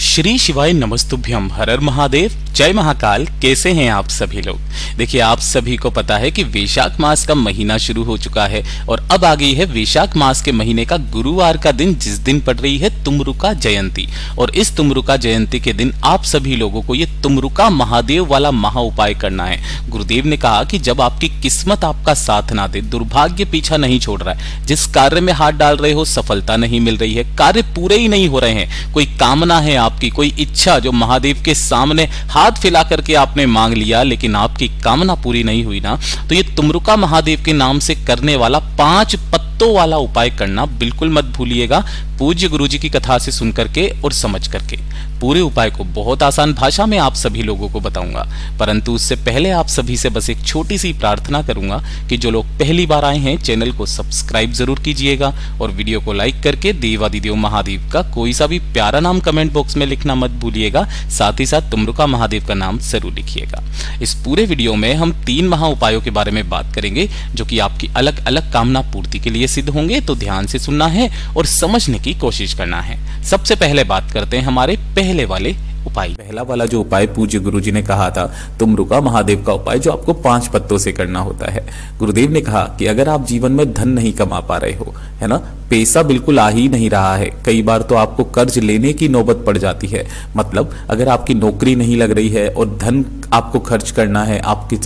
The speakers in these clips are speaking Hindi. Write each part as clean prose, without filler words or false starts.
श्री शिवाय नमस्तुभ्यम, हर हर महादेव, जय महाकाल। कैसे हैं आप सभी लोग। देखिए, आप सभी को पता है कि वैशाख मास का महीना शुरू हो चुका है और अब आ गई है वैशाख मास के महीने का गुरुवार का दिन, जिस दिन पड़ रही है तुमरुका जयंती। और इस तुमरुका जयंती के दिन आप सभी लोगों को ये तुमरुका महादेव वाला महा उपाय करना है। गुरुदेव ने कहा कि जब आपकी किस्मत आपका साथ ना दे, दुर्भाग्य पीछा नहीं छोड़ रहा है, जिस कार्य में हाथ डाल रहे हो सफलता नहीं मिल रही है, कार्य पूरे ही नहीं हो रहे हैं, कोई कामना है आपकी, कोई इच्छा जो महादेव के सामने हाथ फैला करके आपने मांग लिया लेकिन आपकी कामना पूरी नहीं हुई ना, तो ये तुमरुका महादेव के नाम से करने वाला 5 पत्तों वाला उपाय करना बिल्कुल मत भूलिएगा। पूज्य गुरुजी की कथा से सुन करके और समझ करके पूरे उपाय को बहुत आसान भाषा में आप सभी लोगों को बताऊंगा। परंतु उससे पहले आप सभी से बस एक छोटी सी प्रार्थना करूंगा कि जो लोग पहली बार आए हैं चैनल को सब्सक्राइब जरूर कीजिएगा और वीडियो को लाइक करके देवादिदेव महादेव का कोई सा भी प्यारा नाम कमेंट बॉक्स में लिखना मत भूलिएगा। साथ ही साथ तुमरुका महादेव का नाम जरूर लिखिएगा। इस पूरे वीडियो में हम 3 महा उपायों के बारे में बात करेंगे जो कि आपकी अलग अलग कामना पूर्ति के लिए सिद्ध होंगे, तो ध्यान से सुनना है और समझने की कोशिश करना है। सबसे पहले बात करते हैं हमारे पहले वाले उपाय। पहला वाला जो उपाय पूज्य गुरुजी ने कहा था, तुमरुका महादेव का उपाय, जो आपको 5 पत्तों से करना होता है। गुरुदेव ने कहा कि अगर आप जीवन में धन नहीं कमा पा रहे हो, है ना, पैसा बिल्कुल आ ही नहीं रहा है, कई बार तो आपको कर्ज लेने की नौबत पड़ जाती है। मतलब अगर आपकी नौकरी नहीं लग रही है और धन आपको खर्च करना है,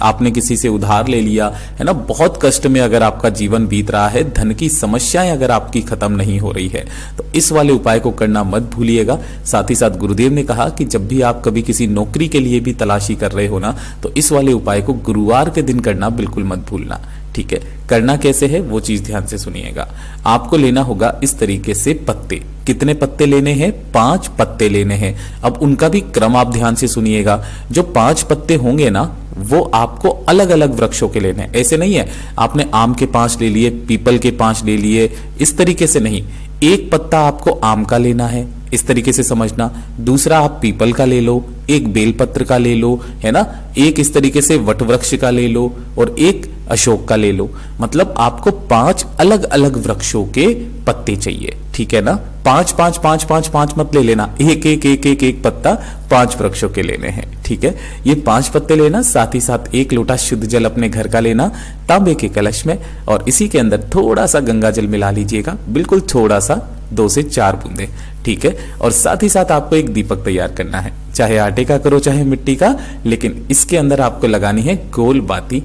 आपने किसी से उधार ले लिया है ना, बहुत कष्ट में अगर आपका जीवन बीत रहा है, धन की समस्याएं अगर आपकी खत्म नहीं हो रही है, तो इस वाले उपाय को करना मत भूलिएगा। साथ ही साथ गुरुदेव ने कहा कि जब भी आप कभी किसी नौकरी के लिए भी तलाशी कर रहे हो ना, तो इस वाले उपाय को गुरुवार के दिन करना बिल्कुल मत भूलना। ठीक है, करना कैसे है वो चीज ध्यान से सुनिएगा। आपको लेना होगा इस तरीके से पत्ते। कितने पत्ते लेने हैं? 5 पत्ते लेने हैं। अब उनका भी क्रम आप ध्यान से सुनिएगा। जो 5 पत्ते होंगे ना, वो आपको अलग अलग वृक्षों के लेने हैं। ऐसे नहीं है आपने आम के 5 ले लिए, पीपल के 5 ले लिए, इस तरीके से नहीं। एक पत्ता आपको आम का लेना है, इस तरीके से समझना। दूसरा आप पीपल का ले लो, एक बेलपत्र का ले लो, है ना, एक इस तरीके से वटवृक्ष का ले लो और एक अशोक का ले लो। मतलब आपको 5 अलग अलग वृक्षों के पत्ते चाहिए। ठीक है ना, 5 मत ले लेना, एक पत्ता 5 वृक्षों के लेने हैं। ठीक है, ये 5 पत्ते लेना। साथ ही साथ 1 लोटा शुद्ध जल अपने घर का लेना, तांबे के कलश में, और इसी के अंदर थोड़ा सा गंगा जल मिला लीजिएगा, बिल्कुल थोड़ा सा, 2 से 4 बूंदे। ठीक है, और साथ ही साथ आपको एक दीपक तैयार करना है, चाहे आटे का करो चाहे मिट्टी का, लेकिन इसके अंदर आपको लगानी है गोल बाती।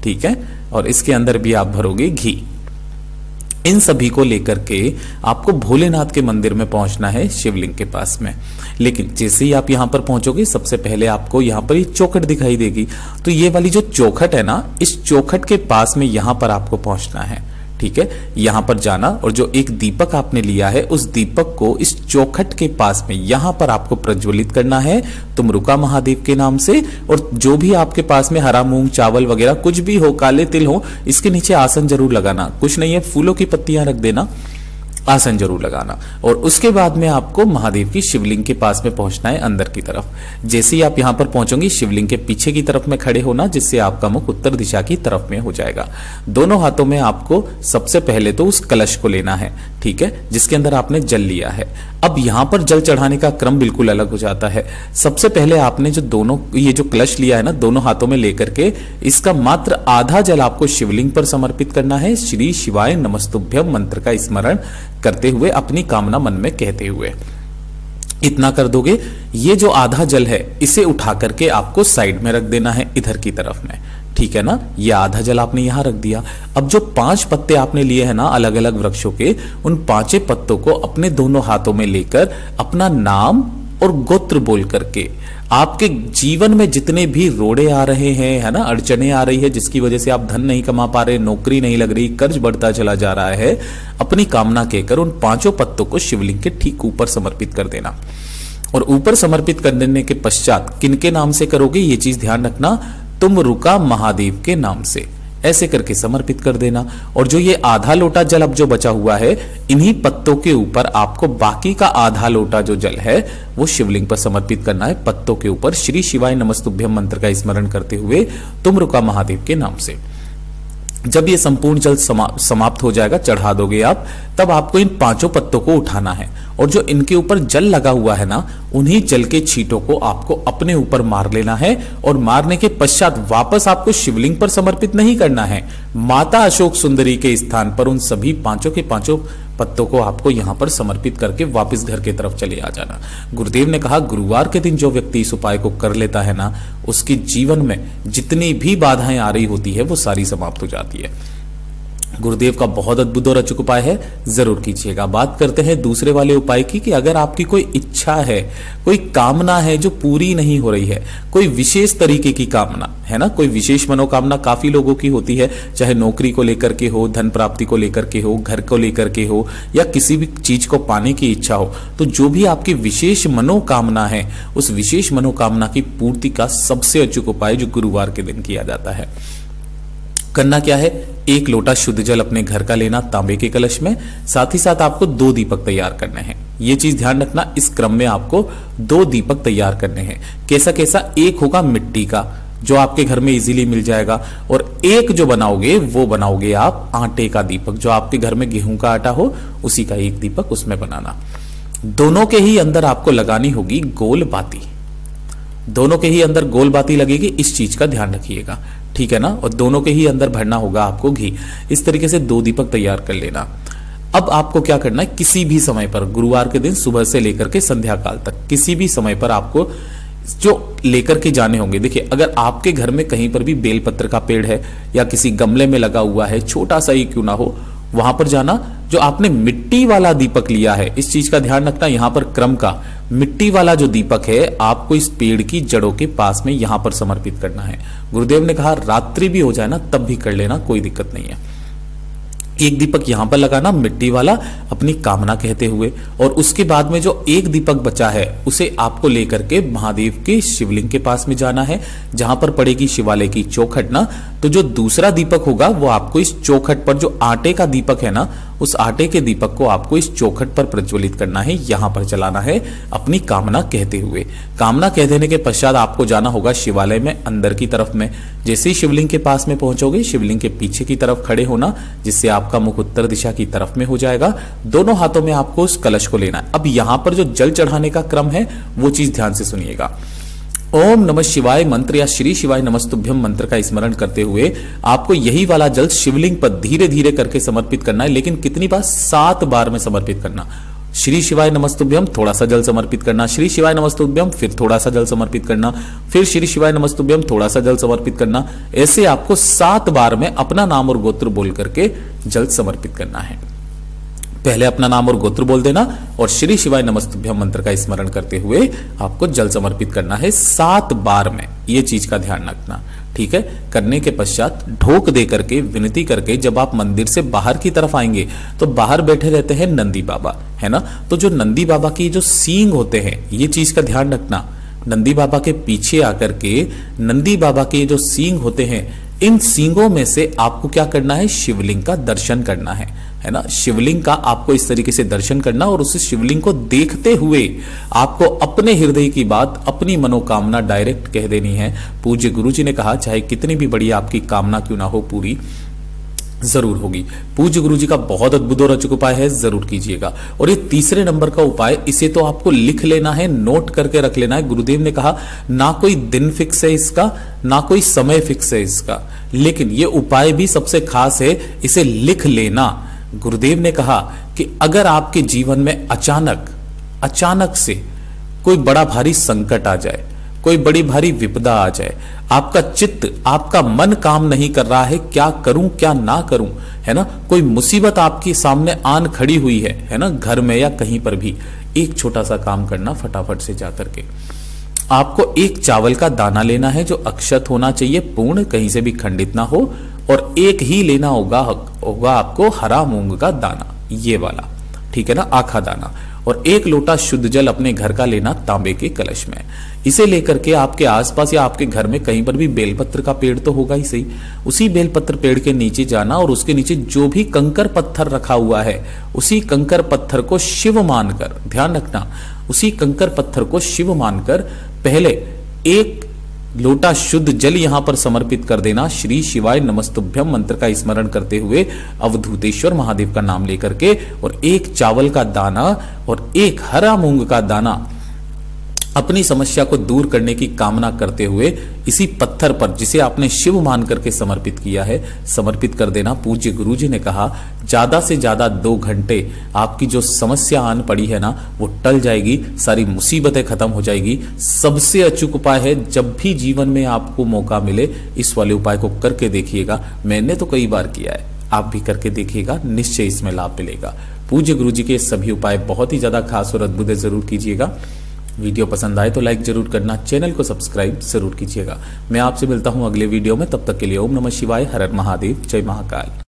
ठीक है, और इसके अंदर भी आप भरोगे घी। इन सभी को लेकर के आपको भोलेनाथ के मंदिर में पहुंचना है, शिवलिंग के पास में। लेकिन जैसे ही आप यहां पर पहुंचोगे, सबसे पहले आपको यहां पर ये चौखट दिखाई देगी। तो ये वाली जो चौखट है ना, इस चौखट के पास में यहां पर आपको पहुंचना है। ठीक है, यहां पर जाना और जो एक दीपक आपने लिया है, उस दीपक को इस चौखट के पास में यहां पर आपको प्रज्वलित करना है तुमरुका महादेव के नाम से। और जो भी आपके पास में हरा मूंग, चावल वगैरह कुछ भी हो, काले तिल हो, इसके नीचे आसन जरूर लगाना। कुछ नहीं है, फूलों की पत्तियां रख देना, आसन जरूर लगाना। और उसके बाद में आपको महादेव की शिवलिंग के पास में पहुंचना है, अंदर की तरफ। जैसे ही आप यहां पर पहुंचोगे, शिवलिंग के पीछे की तरफ में खड़े होना, जिससे आपका मुख उत्तर दिशा की तरफ में हो जाएगा। दोनों हाथों में आपको सबसे पहले तो उस कलश को लेना है, ठीक है, जिसके अंदर आपने जल लिया है। अब यहां पर जल चढ़ाने का क्रम बिल्कुल अलग हो जाता है। सबसे पहले आपने ये जो कलश लिया है ना, दोनों हाथों में लेकर के इसका मात्र आधा जल आपको शिवलिंग पर समर्पित करना है, श्री शिवाय नमस्तुभ्यम मंत्र का स्मरण करते हुए, अपनी कामना मन में कहते हुए। इतना कर दोगे, ये जो आधा जल है इसे उठा करके आपको साइड में रख देना है, इधर की तरफ में। ठीक है ना, ये आधा जल आपने यहां रख दिया। अब जो 5 पत्ते आपने लिए हैं ना अलग अलग वृक्षों के, उन 5 पत्तों को अपने दोनों हाथों में लेकर अपना नाम और गोत्र बोल करके, आपके जीवन में जितने भी रोड़े आ रहे हैं, है ना, अड़चने आ रही है, जिसकी वजह से आप धन नहीं कमा पा रहे, नौकरी नहीं लग रही, कर्ज बढ़ता चला जा रहा है, अपनी कामना कहकर उन 5 पत्तों को शिवलिंग के ठीक ऊपर समर्पित कर देना। और ऊपर समर्पित कर देने के पश्चात किनके नाम से करोगे, ये चीज ध्यान रखना, तुमरुका महादेव के नाम से ऐसे करके समर्पित कर देना। और जो ये आधा लोटा जल अब जो बचा हुआ है, इन्हीं पत्तों के ऊपर आपको बाकी का आधा लोटा जो जल है वो शिवलिंग पर समर्पित करना है, पत्तों के ऊपर श्री शिवाय नमस्तुभ्यम मंत्र का स्मरण करते हुए तुमरुका महादेव के नाम से। जब ये संपूर्ण जल समाप्त हो जाएगा, चढ़ा दोगे आप, तब आपको इन 5 पत्तों को उठाना है और जो इनके ऊपर जल लगा हुआ है ना, उन्हीं जल के छींटों को आपको अपने ऊपर मार लेना है और मारने के पश्चात वापस आपको शिवलिंग पर समर्पित नहीं करना है, माता अशोक सुंदरी के स्थान पर उन सभी 5 के 5 पत्तों को आपको यहां पर समर्पित करके वापस घर की तरफ चले आ जाना। गुरुदेव ने कहा गुरुवार के दिन जो व्यक्ति इस उपाय को कर लेता है ना, उसके जीवन में जितनी भी बाधाएं आ रही होती है वो सारी समाप्त हो जाती है। गुरुदेव का बहुत अद्भुत और अचूक उपाय है, जरूर कीजिएगा। बात करते हैं दूसरे वाले उपाय की कि अगर आपकी कोई इच्छा है, कोई कामना है जो पूरी नहीं हो रही है, कोई विशेष तरीके की कामना है ना, कोई विशेष मनोकामना काफी लोगों की होती है, चाहे नौकरी को लेकर के हो, धन प्राप्ति को लेकर के हो, घर को लेकर के हो, या किसी भी चीज को पाने की इच्छा हो, तो जो भी आपकी विशेष मनोकामना है, उस विशेष मनोकामना की पूर्ति का सबसे अचूक उपाय जो गुरुवार के दिन किया जाता है, करना क्या है, 1 लोटा शुद्ध जल अपने घर का लेना तांबे के कलश में, साथ ही साथ आपको 2 दीपक तैयार करने हैं। ये चीज ध्यान रखना, इस क्रम में आपको 2 दीपक तैयार करने हैं। कैसा कैसा, एक होगा मिट्टी का जो आपके घर में इजीली मिल जाएगा, और एक जो बनाओगे वो बनाओगे आप आटे का दीपक, जो आपके घर में गेहूं का आटा हो उसी का एक दीपक उसमें बनाना। दोनों के ही अंदर आपको लगानी होगी गोल बाती, दोनों के ही अंदर गोल बाती लगेगी, इस चीज का ध्यान रखिएगा, ठीक है ना। और दोनों के ही अंदर भरना होगा आपको घी। इस तरीके से 2 दीपक तैयार कर लेना। अब आपको क्या करना है, किसी भी समय पर गुरुवार के दिन सुबह से लेकर के संध्या काल तक किसी भी समय पर आपको जो लेकर के जाने होंगे। देखिए, अगर आपके घर में कहीं पर भी बेलपत्र का पेड़ है या किसी गमले में लगा हुआ है, छोटा सा ही क्यों ना हो, वहां पर जाना। जो आपने मिट्टी वाला दीपक लिया है, इस चीज का ध्यान रखना, यहां पर क्रम का, मिट्टी वाला जो दीपक है आपको इस पेड़ की जड़ों के पास में यहां पर समर्पित करना है। गुरुदेव ने कहा रात्रि भी हो जाए ना तब भी कर लेना, कोई दिक्कत नहीं है। एक दीपक यहां पर लगाना मिट्टी वाला, अपनी कामना कहते हुए, और उसके बाद में जो एक दीपक बचा है उसे आपको लेकर के महादेव के शिवलिंग के पास में जाना है, जहां पर पड़ेगी शिवालय की चौखट ना। तो जो दूसरा दीपक होगा वो आपको इस चौखट पर, जो आटे का दीपक है ना, उस आटे के दीपक को आपको इस चौखट पर प्रज्वलित करना है, यहां पर चलाना है अपनी कामना कहते हुए। कामना कह देने के पश्चात आपको जाना होगा शिवालय में अंदर की तरफ में। जैसे ही शिवलिंग के पास में पहुंचोगे, शिवलिंग के पीछे की तरफ खड़े होना, जिससे आपका मुख उत्तर दिशा की तरफ में हो जाएगा। दोनों हाथों में आपको उस कलश को लेना है। अब यहां पर जो जल चढ़ाने का क्रम है वो चीज ध्यान से सुनिएगा। ओम नमः शिवाय मंत्र या श्री शिवाय नमस्तुभ्यम मंत्र का स्मरण करते हुए आपको यही वाला जल शिवलिंग पर धीरे धीरे करके समर्पित करना है। लेकिन कितनी बार, 7 बार में समर्पित करना। श्री शिवाय नमस्तुभ्यम, थोड़ा सा जल समर्पित करना, श्री शिवाय नमस्तुभ्यम, फिर थोड़ा सा जल समर्पित करना, फिर श्री शिवाय नमस्तुभ्यम, थोड़ा सा जल समर्पित करना। ऐसे आपको 7 बार में अपना नाम और गोत्र बोल करके जल समर्पित करना है। पहले अपना नाम और गोत्र बोल देना और श्री शिवाय नमस्तुभ्यम मंत्र का स्मरण करते हुए आपको जल समर्पित करना है 7 बार में। ये चीज का ध्यान रखना, ठीक है। करने के पश्चात ढोक दे करके, विनती करके, जब आप मंदिर से बाहर की तरफ आएंगे तो बाहर बैठे रहते हैं नंदी बाबा, है ना। तो जो नंदी बाबा की जो सींग होते हैं, ये चीज का ध्यान रखना। नंदी बाबा के पीछे आकर के नंदी बाबा के जो सींग होते हैं, इन सींगों में से आपको क्या करना है, शिवलिंग का दर्शन करना है ना। शिवलिंग का आपको इस तरीके से दर्शन करना और उस शिवलिंग को देखते हुए आपको अपने हृदय की बात, अपनी मनोकामना डायरेक्ट कह देनी है। पूज्य गुरुजी ने कहा चाहे कितनी भी बड़ी आपकी कामना क्यों ना हो, पूरी जरूर होगी। पूज्य गुरुजी का बहुत अद्भुत और अचूक उपाय है, जरूर कीजिएगा। और ये तीसरे नंबर का उपाय, इसे तो आपको लिख लेना है, नोट करके रख लेना है। गुरुदेव ने कहा ना कोई दिन फिक्स है इसका, ना कोई समय फिक्स है इसका, लेकिन ये उपाय भी सबसे खास है, इसे लिख लेना। गुरुदेव ने कहा कि अगर आपके जीवन में अचानक से कोई बड़ा भारी संकट आ जाए, कोई बड़ी भारी विपदा आ जाए, आपका चित्त, आपका मन काम नहीं कर रहा है, क्या करूं क्या ना करूं, है ना, कोई मुसीबत आपके सामने आन खड़ी हुई है ना, घर में या कहीं पर भी, एक छोटा सा काम करना फटाफट से जाकर के आपको एक चावल का दाना लेना है, जो अक्षत होना चाहिए, पूर्ण, कहीं से भी खंडित ना हो, और एक ही लेना होगा आपको हरा मूंग का दाना, ये वाला, ठीक है ना, आखा दाना। और 1 लोटा शुद्ध जल अपने घर का लेना तांबे के कलश में। इसे लेकर के आपके आसपास या आपके घर में कहीं पर भी बेलपत्र का पेड़ तो होगा ही सही, उसी बेलपत्र पेड़ के नीचे जाना और उसके नीचे जो भी कंकर पत्थर रखा हुआ है, उसी कंकर पत्थर को शिव मानकर, ध्यान रखना, उसी कंकर पत्थर को शिव मानकर पहले एक लोटा शुद्ध जल यहां पर समर्पित कर देना। श्री शिवाय नमस्तुभ्यम मंत्र का स्मरण करते हुए अवधूतेश्वर महादेव का नाम लेकर के, और एक चावल का दाना और एक हरा मूंग का दाना अपनी समस्या को दूर करने की कामना करते हुए इसी पत्थर पर, जिसे आपने शिव मान करके समर्पित किया है, समर्पित कर देना। पूज्य गुरु जी ने कहा ज्यादा से ज्यादा 2 घंटे आपकी जो समस्या आन पड़ी है ना वो टल जाएगी, सारी मुसीबतें खत्म हो जाएगी। सबसे अचूक उपाय है, जब भी जीवन में आपको मौका मिले इस वाले उपाय को करके देखिएगा। मैंने तो कई बार किया है, आप भी करके देखिएगा, निश्चय इसमें लाभ मिलेगा। पूज्य गुरु जी के सभी उपाय बहुत ही ज्यादा खास और अद्भुत है, जरूर कीजिएगा। वीडियो पसंद आए तो लाइक जरूर करना, चैनल को सब्सक्राइब जरूर कीजिएगा। मैं आपसे मिलता हूं अगले वीडियो में, तब तक के लिए ओम नमः शिवाय, हर हर महादेव, जय महाकाल।